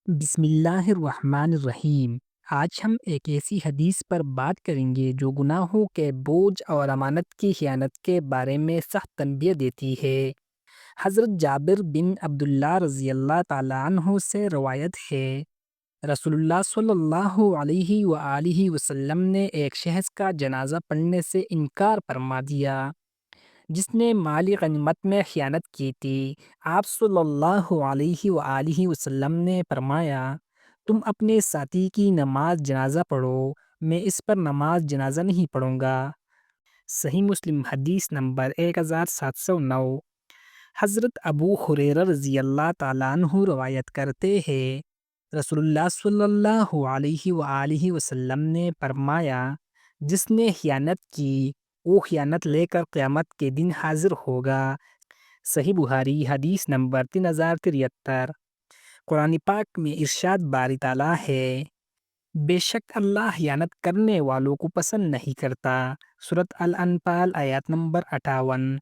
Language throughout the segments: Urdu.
بسم اللہ الرحمن الرحیم۔ آج ہم ایک ایسی حدیث پر بات کریں گے جو گناہوں کے بوجھ اور امانت کی خیانت کے بارے میں سخت تنبیہ دیتی ہے۔ حضرت جابر بن عبداللہ رضی اللہ تعالیٰ عنہ سے روایت ہے، رسول اللہ صلی اللہ علیہ وآلہ وسلم نے ایک شخص کا جنازہ پڑھنے سے انکار فرما دیا جس نے مالی غنیمت میں خیانت کی تھی۔ آپ صلی اللہ علیہ وآلہ وسلم نے فرمایا، تم اپنے ساتھی کی نماز جنازہ پڑھو، میں اس پر نماز جنازہ نہیں پڑھوں گا۔ صحیح مسلم حدیث نمبر 1709۔ حضرت ابو ہریرہ رضی اللہ تعالیٰ عنہ روایت کرتے ہیں، رسول اللہ صلی اللہ علیہ وآلہ وسلم نے فرمایا، جس نے خیانت کی وہ خیانت لے کر قیامت کے دن حاضر ہوگا۔ صحیح بخاری حدیث نمبر 3073۔ قرآن پاک میں ارشاد باری تعالیٰ ہے، بے شک اللہ خیانت کرنے والوں کو پسند نہیں کرتا۔ سورۃ الانفال آیت نمبر 58۔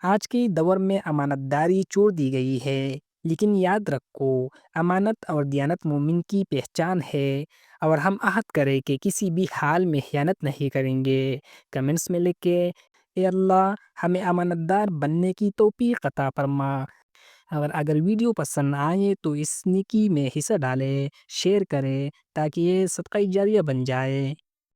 آج کے دور میں امانت داری چھوڑ دی گئی ہے، لیکن یاد رکھو، امانت اور دیانت مومن کی پہچان ہے، اور ہم عہد کریں کہ کسی بھی حال میں خیانت نہیں کریں گے۔ کمنٹس میں لکھ کے اے اللہ ہمیں امانت دار بننے کی توفیق عطا فرما۔ اور اگر ویڈیو پسند آئے تو اس نیکی میں حصہ ڈالیں، شیئر کریں تاکہ یہ صدقہ جاریہ بن جائے۔